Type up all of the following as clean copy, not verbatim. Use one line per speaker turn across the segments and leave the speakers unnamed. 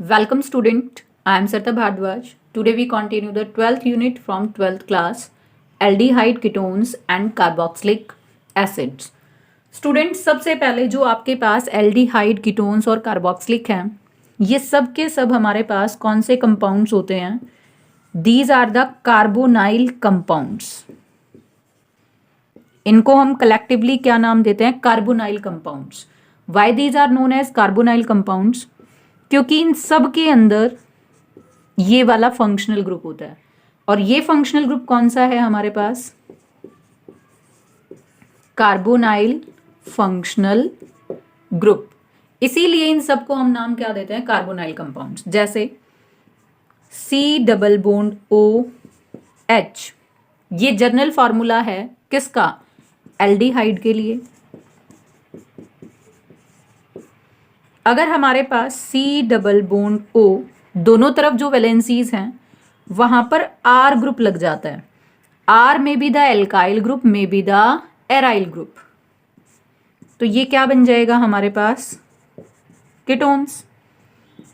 Welcome student, I am Sarita Bhardwaj. Today we continue the 12th unit from 12th class, aldehyde ketones and carboxylic acids. Students, सबसे पहले जो आपके पास aldehyde ketones और carboxylic हैं, ये सब के सब हमारे पास कौन से compounds होते हैं? These are the carbonyl compounds. इनको हम collectively क्या नाम देते हैं? Carbonyl compounds. Why these are known as carbonyl compounds? क्योंकि इन सब के अंदर ये वाला फंक्शनल ग्रुप होता है और ये फंक्शनल ग्रुप कौन सा है हमारे पास? Carbonyl functional group. इसीलिए इन सबको हम नाम क्या देते हैं? Carbonyl compounds. जैसे C double bond O H, ये जनरल फॉर्मूला है किसका? एल्डिहाइड के लिए। अगर हमारे पास सी डबल बॉन्ड ओ दोनों तरफ जो वैलेंसीज हैं वहां पर आर ग्रुप लग जाता है, आर में बी द एल्काइल ग्रुप, में बी द एराइल ग्रुप, तो ये क्या बन जाएगा हमारे पास? कीटोन्स।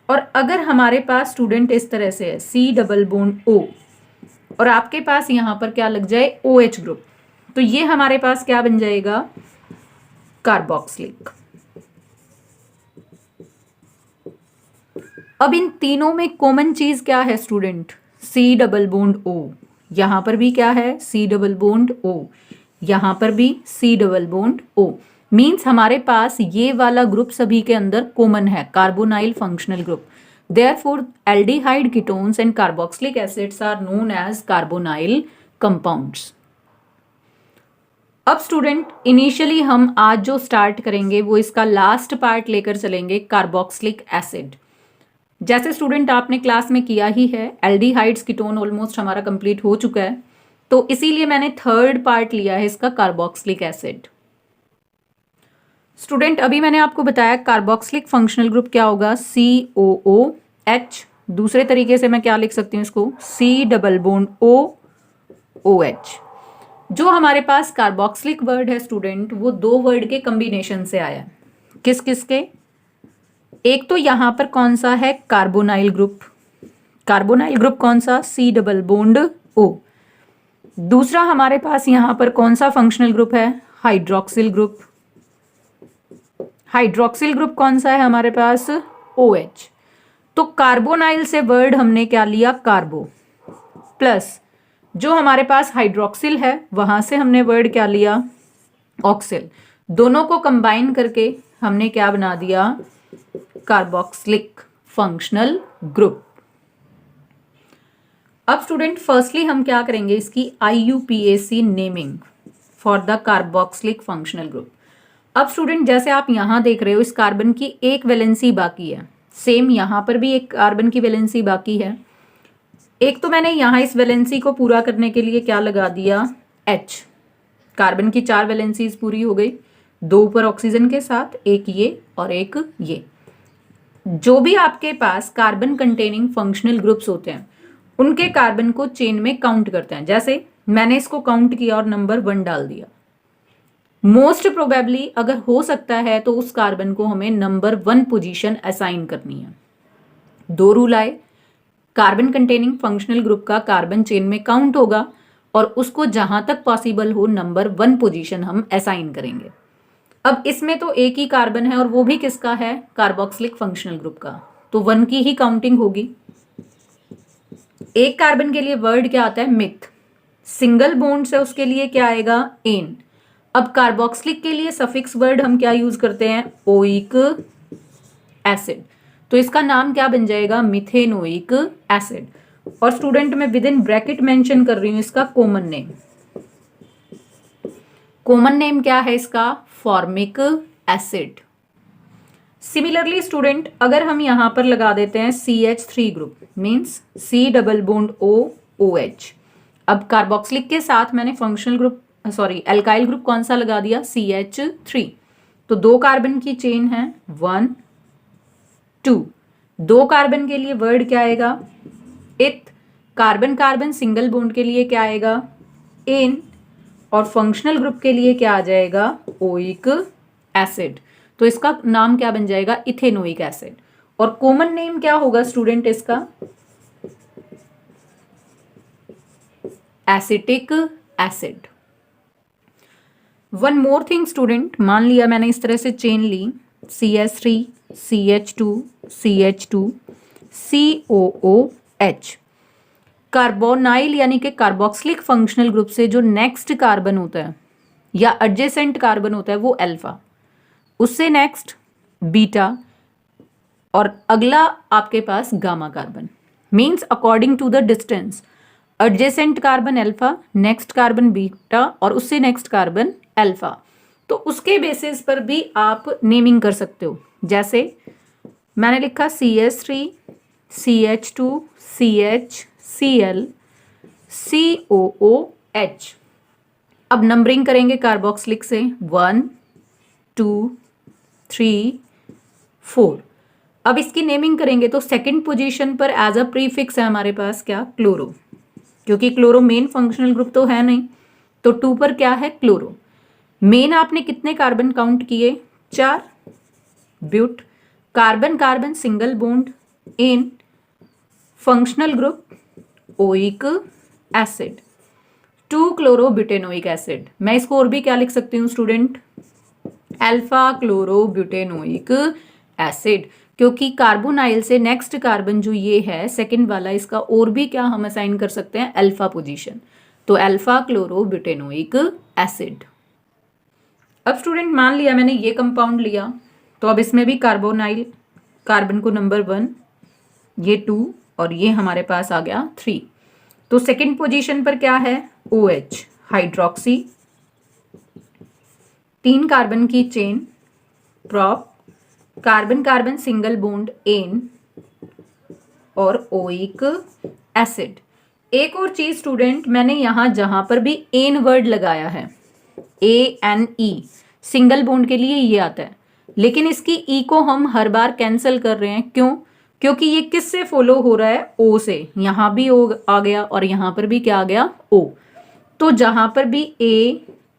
और अगर हमारे पास स्टूडेंट इस तरह से है सी डबल बॉन्ड ओ और आपके पास यहां पर क्या लग जाए? ओ एच ग्रुप, तो ये हमारे पास क्या बन जाएगा? कार्बोक्सिलिक। अब इन तीनों में कॉमन चीज क्या है student? C double bond O. यहां पर भी क्या है? C double bond O. यहां पर भी C double bond O. Means हमारे पास ये वाला ग्रुप सभी के अंदर कॉमन है, carbonyl functional group. Therefore aldehyde ketones and carboxylic acids are known as carbonyl compounds. अब स्टूडेंट इनिशियली हम आज जो स्टार्ट करेंगे वो इसका लास्ट पार्ट लेकर चलेंगे, कार्बोक्सिलिक एसिड। जैसे स्टूडेंट आपने क्लास में किया ही है, एल्डिहाइड्स कीटोन ऑलमोस्ट हमारा कंप्लीट हो चुका है, तो इसीलिए मैंने थर्ड पार्ट लिया है इसका, कार्बोक्सिलिक एसिड। स्टूडेंट अभी मैंने आपको बताया कार्बोक्सिलिक फंक्शनल ग्रुप क्या होगा? COOH। दूसरे तरीके से मैं क्या लिख सकती हूँ इसको? C double bond OOH। जो हमारे पास कार्बोक्सिलिक वर्ड है स्टूडेंट, वो दो वर्ड के कॉम्बिनेशन से आया है। किस किस के? एक तो यहां पर कौन सा है? Carbonyl group. कार्बोनाइल ग्रुप कौन सा? C double bond O. दूसरा हमारे पास यहां पर कौन सा फंक्शनल ग्रुप है? Hydroxyl group. हाइड्रोक्सिल ग्रुप कौन सा है हमारे पास? OH। तो कार्बोनाइल से वर्ड हमने क्या लिया? कार्बो, प्लस जो हमारे पास हाइड्रोक्सिल है वहां से हमने वर्ड क्या लिया? ऑक्सिल। दोनों को कंबाइन करके हमने क्या बना दिया? Carboxylic functional group. अब स्टूडेंट फर्स्टली हम क्या करेंगे? इसकी IUPAC naming for the carboxylic functional group. अब स्टूडेंट जैसे आप यहां देख रहे हो, इस कार्बन की एक वैलेंसी बाकी है, सेम यहां पर भी एक कार्बन की वैलेंसी बाकी है। एक तो मैंने यहां इस वैलेंसी को पूरा करने के लिए क्या लगा दिया? H। कार्बन की 4 वैलेंसीज पूरी हो गई, 2 ऊपर ऑक्सीजन के साथ, एक ये और एक ये। जो भी आपके पास कार्बन कंटेनिंग फंक्शनल ग्रुप्स होते हैं उनके कार्बन को चेन में काउंट करते हैं। जैसे मैंने इसको काउंट किया और नंबर 1 डाल दिया। मोस्ट प्रोबेबली अगर हो सकता है तो उस कार्बन को हमें नंबर 1 पोजीशन असाइन करनी है। 2 रूल आए, कार्बन कंटेनिंग फंक्शनल ग्रुप का कार्बन चेन में काउंट होगा और उसको जहां तक पॉसिबल हो नंबर 1 पोजीशन हम असाइन करेंगे। अब इसमें तो एक ही कार्बन है और वो भी किसका है? कार्बोक्सिलिक फंक्शनल ग्रुप का, तो 1 की ही काउंटिंग होगी। एक कार्बन के लिए वर्ड क्या आता है? मिथ। सिंगल बॉन्ड से उसके लिए क्या आएगा? एन। अब कार्बोक्सिलिक के लिए सफिक्स वर्ड हम क्या यूज करते हैं? Oic acid. तो इसका नाम क्या बन जाएगा? Methanoic acid. और स्टूडेंट मैं विद इन ब्रैकेट मेंशन कर रही हूं इसका कॉमन नेम। कॉमन नेम क्या है इसका? Formic acid. सिमिलरली स्टूडेंट अगर हम यहां पर लगा देते हैं CH3 group, means C double bond OOH। अब कार्बोक्सिलिक के साथ मैंने फंक्शनल ग्रुप एल्काइल ग्रुप कौन सा लगा दिया? CH3। तो 2 कार्बन की चेन है, 1 2। 2 कार्बन के लिए वर्ड क्या आएगा? इथ। कार्बन कार्बन सिंगल बॉन्ड के लिए क्या आएगा? एन। और फंक्शनल ग्रुप के लिए क्या आ जाएगा? Oic acid. तो इसका नाम क्या बन जाएगा? Ethanoic acid. और कॉमन नेम क्या होगा स्टूडेंट इसका? Acetic acid. One more thing student, मान लिया मैंने इस तरह से चेन ली CH3 CH2 CH2 COOH। Carbonyl यानी कि कार्बोक्सिलिक फंक्शनल ग्रुप से जो नेक्स्ट कार्बन होता है या एडजेसेंट कार्बन होता है वो अल्फा, उससे नेक्स्ट बीटा और अगला आपके पास gamma carbon. Means according to the distance, adjacent carbon alpha, next carbon beta और उससे नेक्स्ट कार्बन अल्फा। तो उसके बेसिस पर भी आप नेमिंग कर सकते हो। जैसे मैंने लिखा CH3 CH2 CH Cl COOH। अब नंबरिंग करेंगे कार्बोक्सिलिक से 1 2 3 4। अब इसकी नेमिंग करेंगे तो सेकंड पोजीशन पर एज अ प्रीफिक्स है हमारे पास क्या? क्लोरो, क्योंकि क्लोरो मेन फंक्शनल ग्रुप तो है नहीं, तो 2 पर क्या है? क्लोरो। मेन आपने कितने कार्बन काउंट किए? 4। But, carbon carbon single bond in functional group oic acid, 2 chlorobutanoic acid. मैं इसको और भी क्या लिख सकती हूँ स्टूडेंट? अल्फा क्लोरोब्यूटेनोइक एसिड, क्योंकि कार्बोनाइल से नेक्स्ट कार्बन जो ये है सेकंड वाला, इसका और भी क्या हम असाइन कर सकते हैं? Alpha position. तो अल्फा क्लोरोब्यूटेनोइक एसिड। अब स्टूडेंट मान लिया मैंने ये कंपाउंड लिया, तो अब इसमें भी कार्बोनाइल कार्बन को नंबर 1, ये 2 और ये हमारे पास आ गया 3। तो सेकंड पोजीशन पर क्या है? OH हाइड्रोक्सी, 3 कार्बन की chain, prop, carbon carbon single bond ane और ओइक एसिड। एक और चीज स्टूडेंट, मैंने यहां जहां पर भी एन वर्ड लगाया है ANE, सिंगल बॉन्ड के लिए ये आता है, लेकिन इसकी ई को हम हर बार कैंसिल कर रहे हैं। क्यों? क्योंकि ये किस से फॉलो हो रहा है? O से। यहां भी O आ गया और यहां पर भी क्या आ गया? O। तो जहां पर भी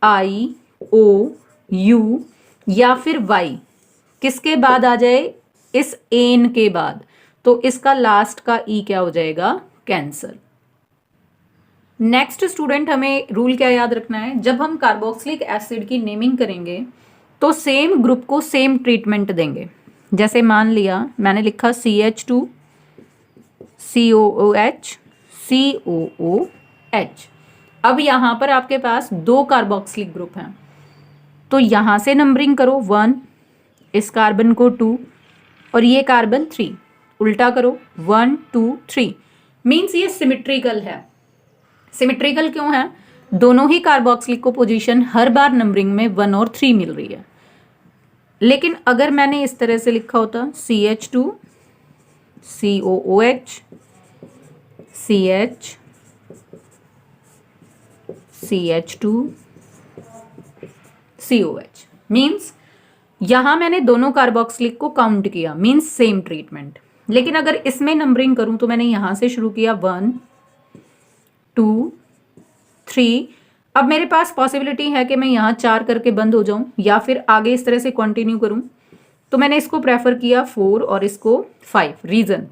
AIOU या फिर Y किसके बाद आ जाए? इस एन के बाद, तो इसका लास्ट का ई क्या हो जाएगा? कैंसर। नेक्स्ट स्टूडेंट, हमें रूल क्या याद रखना है? जब हम कार्बोक्सिलिक एसिड की नेमिंग करेंगे तो सेम ग्रुप को सेम ट्रीटमेंट देंगे। जैसे मान लिया मैंने लिखा CH2 COOH COOH। अब यहां पर आपके पास 2 कार्बोक्सिलिक ग्रुप हैं, तो यहां से नंबरिंग करो 1, इस कार्बन को 2 और ये कार्बन 3, उल्टा करो 1 2 3। मीन्स ये सिमेट्रिकल है। सिमेट्रिकल क्यों है? दोनों ही कार्बोक्सिलिक को पोजीशन हर बार नंबरिंग में 1 और 3 मिल रही है। लेकिन अगर मैंने इस तरह से लिखा होता CH2 COOH CH CH2 COH, means यहां मैंने दोनों कार्बोक्सिलिक को काउंट किया, मीन्स सेम ट्रीटमेंट। लेकिन अगर इसमें नंबरिंग करूं तो मैंने यहां से शुरू किया 1 2 3। अब मेरे पास पॉसिबिलिटी है कि मैं यहाँ 4 करके बंद हो जाऊं या फिर आगे इस तरह से कंटिन्यू करूं, तो मैंने इसको प्रेफर किया 4 और इसको 5। रीजन,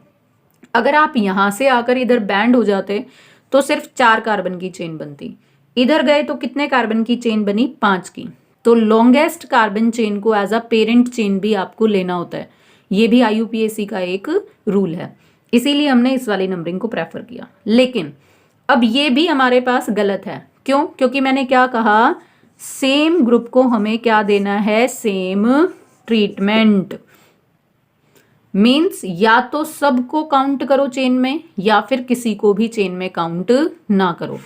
अगर आप यहां से आकर इधर बैंड हो जाते तो सिर्फ 4 कार्बन की चेन बनती, इधर गए तो कितने कार्बन की चेन बनी? 5 की। तो लॉन्गेस्ट कार्बन चेन को एज अ पेरेंट चेन भी आपको लेना होता है। ये भी IUPAC का एक रूल है, इसीलिए हमने इस वाली नंबरिंग को प्रेफर किया। लेकिन अब ये भी हमारे पास गलत है। क्यों? क्योंकि मैंने क्या कहा? सेम ग्रुप को हमें क्या देना है? Same treatment. मीन्स या तो सबको काउंट करो चेन में या फिर किसी को भी चेन में काउंट ना करो।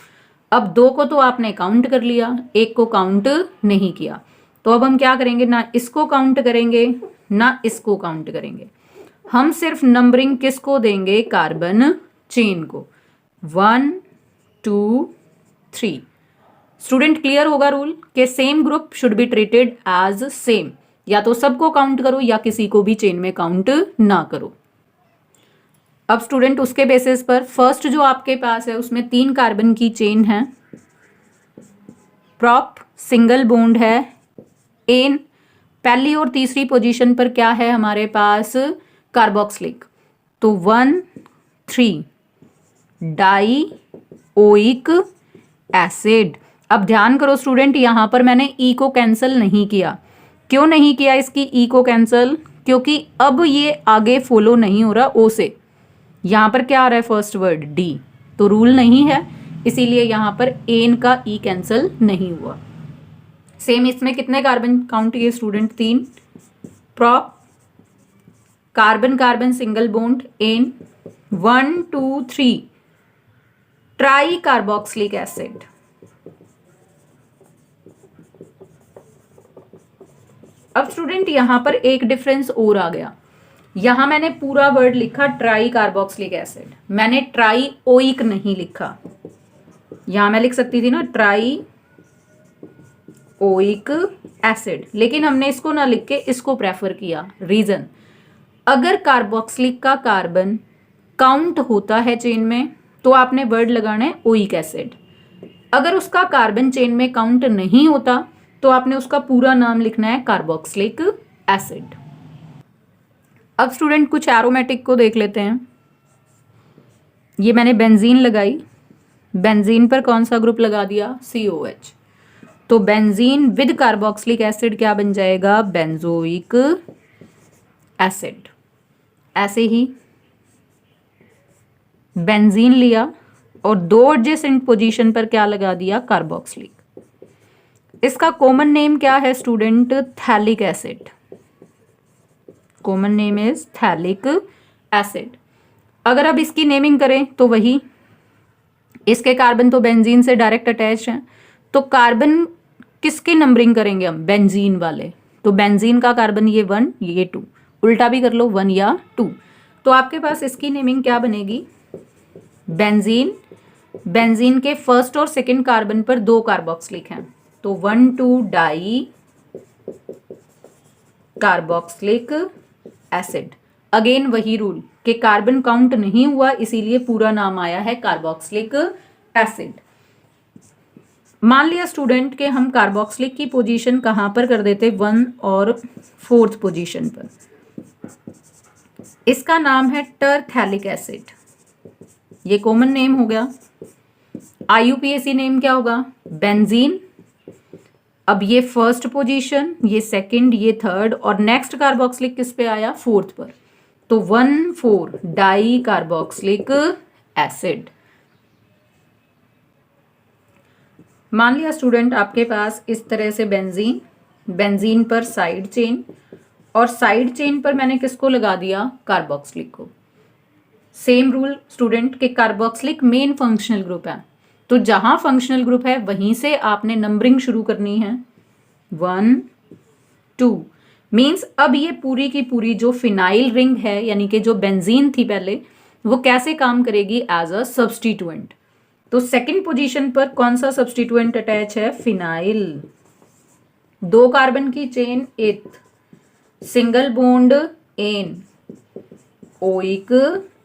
अब 2 को तो आपने काउंट कर लिया, 1 को काउंट नहीं किया, तो अब हम क्या करेंगे? ना इसको काउंट करेंगे ना इसको काउंट करेंगे। हम सिर्फ नंबरिंग किसको देंगे? कार्बन चेन को। 1 2 3। स्टूडेंट क्लियर होगा रूल कि same group should be treated as same, या तो सबको काउंट करो या किसी को भी चेन में काउंट ना करो। अब स्टूडेंट उसके बेसिस पर फर्स्ट जो आपके पास है उसमें 3 कार्बन की चेन है, प्रॉप सिंगल बॉन्ड है एन। पहली और तीसरी पोजीशन पर क्या है हमारे पास? कार्बोक्सिलिक, तो 1,3 डाई ओइक एसिड। अब ध्यान करो स्टूडेंट, यहां पर मैंने ई को कैंसिल नहीं किया। क्यों नहीं किया इसकी ई को कैंसिल? क्योंकि अब ये आगे फॉलो नहीं हो रहा ओ से। यहां पर क्या आ रहा है फर्स्ट वर्ड डी, तो रूल नहीं है, इसीलिए यहां पर एन का ई कैंसिल नहीं हुआ। सेम इसमें कितने कार्बन काउंट किए student? 3 prop carbon carbon single bond ane 1 2 3 tri carboxylic acid. अब स्टूडेंट यहां पर एक डिफरेंस और आ गया। यहां मैंने पूरा वर्ड लिखा ट्राई कार्बोक्सिलिक एसिड, मैंने ट्राई ओइक नहीं लिखा। यहां मैं लिख सकती थी ना ट्राई ओइक एसिड, लेकिन हमने इसको ना लिख के इसको प्रेफर किया। रीजन, अगर कार्बोक्सिलिक का कार्बन काउंट होता है चेन में तो आपने वर्ड लगाना है ओइक एसिड। अगर उसका कार्बन चेन में काउंट नहीं होता तो आपने उसका पूरा नाम लिखना है कार्बोक्सिलिक एसिड। अब स्टूडेंट कुछ एरोमेटिक को देख लेते हैं। ये मैंने बेंजीन लगाई, बेंजीन पर कौन सा ग्रुप लगा दिया? COH, तो बेंजीन विद कार्बोक्सिलिक एसिड क्या बन जाएगा? Benzoic acid. ऐसे ही बेंजीन लिया और 2 एडजेसेंट पोजीशन पर क्या लगा दिया? कार्बोक्सिलिक। इसका कॉमन नेम क्या है student? Phthalic acid. Common name is phthalic acid. अगर अब इसकी नेमिंग करें तो वही, इसके कार्बन तो बेंजीन से डायरेक्ट अटैच हैं, तो कार्बन किसकी नंबरिंग करेंगे हम? बेंजीन वाले। तो बेंजीन का कार्बन ये 1 ये 2, उल्टा भी कर लो 1 या 2, तो आपके पास इसकी नेमिंग क्या बनेगी? बेंजीन। बेंजीन के फर्स्ट और सेकंड कार्बन पर 2 कार्बोक्सिलिक हैं, तो 1 2 डाई कार्बोक्सिलिक एसिड। अगेन वही रूल कि कार्बन काउंट नहीं हुआ, इसीलिए पूरा नाम आया है कार्बोक्सिलिक एसिड। मान लिया स्टूडेंट कि हम कार्बोक्सिलिक की पोजीशन कहां पर कर देते? 1 और 4th पोजीशन पर। इसका नाम है टरथैलिक एसिड, ये कॉमन नेम हो गया। IUPAC नेम क्या होगा? बेंजीन। अब ये फर्स्ट पोजीशन, ये सेकंड, ये थर्ड, और नेक्स्ट कार्बोक्सिलिक किस पे आया? 4th पर, तो 1,4 डाई कार्बोक्सिलिक एसिड। मान लिया स्टूडेंट आपके पास इस तरह से बेंजीन, बेंजीन पर साइड चेन, और साइड चेन पर मैंने किसको लगा दिया? कार्बोक्सिलिक को। सेम रूल स्टूडेंट के कार्बोक्सिलिक मेन फंक्शनल ग्रुप है, तो जहां फंक्शनल ग्रुप है वहीं से आपने नंबरिंग शुरू करनी है। 1 2 मीन्स अब ये पूरी की पूरी जो फिनाइल रिंग है, यानी कि जो बेंजीन थी पहले, वो कैसे काम करेगी? As a substituent. तो सेकंड पोजीशन पर कौन सा सब्सटीट्यूएंट अटैच है? फिनाइल। 2 कार्बन की chain, 8th single bond ane oic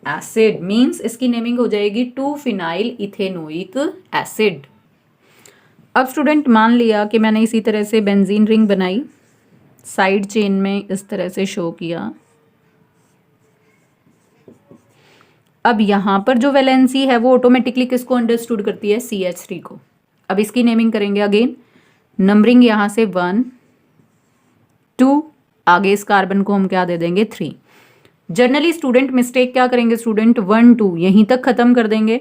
acid, means इसकी नेमिंग हो जाएगी 2 फिनाइल इथेनोइक एसिड। अब स्टूडेंट मान लिया कि मैंने इसी तरह से बेंजीन रिंग बनाई, साइड चेन में इस तरह से शो किया। अब यहां पर जो वैलेंसी है वो ऑटोमेटिकली किसको अंडरस्टूड करती है? CH3 को। अब इसकी नेमिंग करेंगे अगेन, नंबरिंग यहां से 1 2, आगे इस कार्बन को हम क्या दे देंगे? 3। जनरली स्टूडेंट मिस्टेक क्या करेंगे स्टूडेंट? 1 2 यहीं तक खत्म कर देंगे,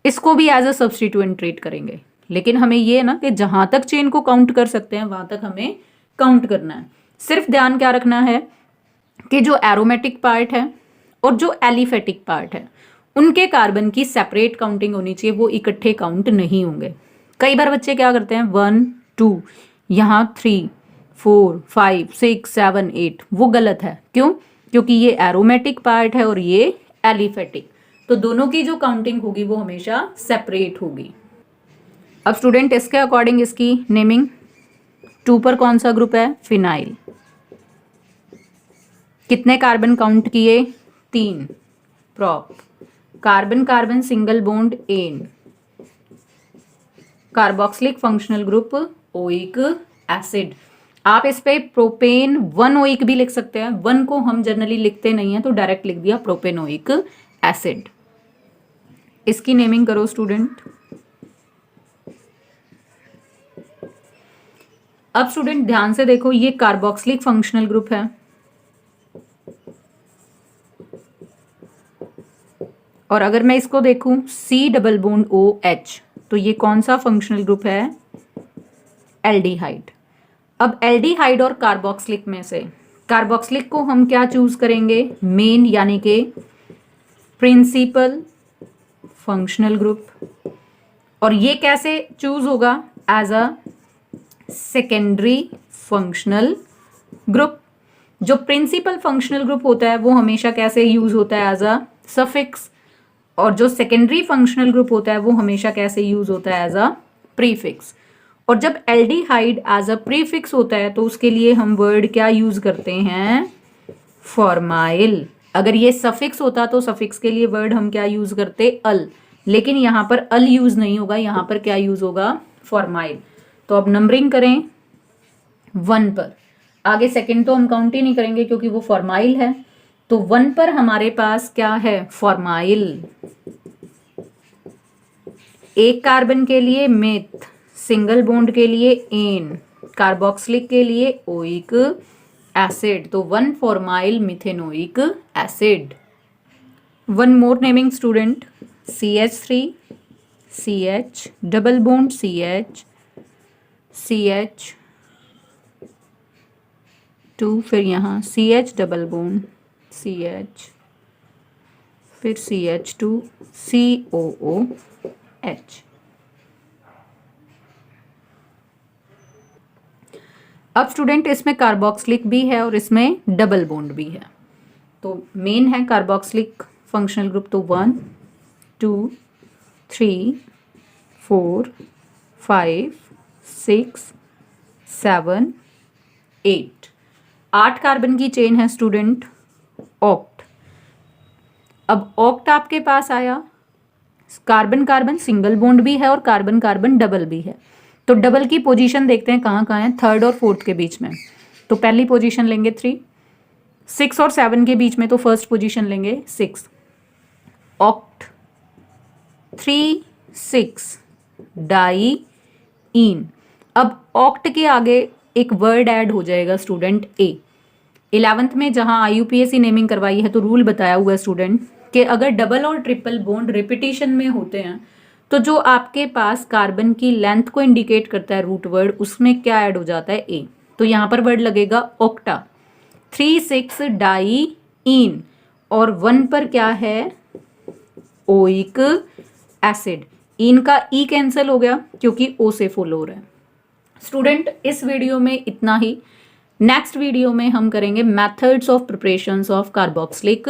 इसको भी एज अ सब्सटीट्यूएंट ट्रीट करेंगे। लेकिन हमें ये है ना कि जहां तक चेन को काउंट कर सकते हैं वहां तक हमें काउंट करना है। सिर्फ ध्यान क्या रखना है कि जो एरोमेटिक पार्ट है और जो एलिफेटिक पार्ट है उनके कार्बन की सेपरेट काउंटिंग होनी चाहिए, वो इकट्ठे काउंट नहीं होंगे। कई बार बच्चे क्या करते हैं? 1 2 यहाँ 3 4 5 6 7 8, वो गलत है। क्यों? क्योंकि ये एरोमेटिक पार्ट है और ये एलिफेटिक, तो दोनों की जो काउंटिंग होगी वो हमेशा सेपरेट होगी। अब स्टूडेंट इसके अकॉर्डिंग इसकी नेमिंग, 2 पर कौन सा ग्रुप है? फिनाइल। कितने कार्बन काउंट किए? 3 prop carbon carbon single bond ane, carboxylic functional group oic acid. आप इस पे प्रोपेन वनओइक भी लिख सकते हैं, वन को हम जनरली लिखते नहीं है तो डायरेक्ट लिख दिया प्रोपेनोइक एसिड। इसकी नेमिंग करो स्टूडेंट। अब स्टूडेंट ध्यान से देखो, ये कार्बोक्सिलिक फंक्शनल ग्रुप है और अगर मैं इसको देखूं C डबल बॉन्ड OH, तो ये कौन सा फंक्शनल ग्रुप है? एल्डिहाइड। अब एल्डिहाइड और कार्बोक्सिलिक में से कार्बोक्सिलिक को हम क्या चूज करेंगे? मेन यानी कि प्रिंसिपल फंक्शनल ग्रुप। और ये कैसे चूज होगा? As a secondary functional group. जो प्रिंसिपल फंक्शनल ग्रुप होता है वो हमेशा कैसे यूज होता है? As a suffix. और जो सेकेंडरी फंक्शनल ग्रुप होता है वो हमेशा कैसे यूज होता है? As a prefix. और जब एल्डिहाइड एज अ प्रीफिक्स होता है तो उसके लिए हम वर्ड क्या यूज करते हैं? फॉर्माइल। अगर ये सफिक्स होता तो सफिक्स के लिए वर्ड हम क्या यूज करते? अल। लेकिन यहां पर अल यूज नहीं होगा, यहां पर क्या यूज होगा? फॉर्माइल। तो अब नंबरिंग करें 1 पर। आगे सेकंड तो हम काउंट ही नहीं करेंगे क्योंकि वो फॉर्माइल है। तो 1 पर हमारे पास क्या है? फॉर्माइल। एक कार्बन के लिए मेथ, सिंगल बॉन्ड के लिए एन, कार्बोक्सिलिक के लिए ओइक एसिड। तो 1 formyl methanoic acid. One more naming student, CH3, CH double bond CH, CH2, फिर यहाँ CH डबल बॉन्ड CH, फिर CH2 COOH। अब स्टूडेंट इसमें कार्बोक्सिलिक भी है और इसमें डबल बॉन्ड भी है। तो मेन है कार्बोक्सिलिक फंक्शनल ग्रुप। तो 1 2 3 4 5 6 7 8 8 कार्बन की चेन है स्टूडेंट, ऑक्ट। अब ऑक्ट आपके पास आया, कार्बन कार्बन सिंगल बॉन्ड भी है और कार्बन कार्बन डबल भी है। तो डबल की पोजीशन देखते हैं कहाँ कहाँ है? 3rd और 4th के बीच में। तो पहली पोजीशन लेंगे 3, 6 और 7 के बीच में तो फर्स्ट पोजीशन लेंगे 6। ऑक्ट 3 6 डाई इन। अब ऑक्ट के आगे एक वर्ड ऐड हो जाएगा स्टूडेंट ए। 11th में जहां IUPAC नेमिंग करवाई है तो रूल बताया हुआ है स्टूडेंट कि अगर डबल और ट्रिपल बॉन्ड रिपीटिशन में होते हैं तो जो आपके पास कार्बन की लेंथ को इंडिकेट करता है रूट वर्ड, उसमें क्या ऐड हो जाता है? ए। तो यहां पर वर्ड लगेगा ऑक्टा। 3 6 डाई इन और 1 पर क्या है? Oic acid. इन का ई कैंसिल हो गया क्योंकि ओ से फॉलो हो रहा है। स्टूडेंट इस वीडियो में इतना ही। नेक्स्ट वीडियो में हम करेंगे methods of preparations of carboxylic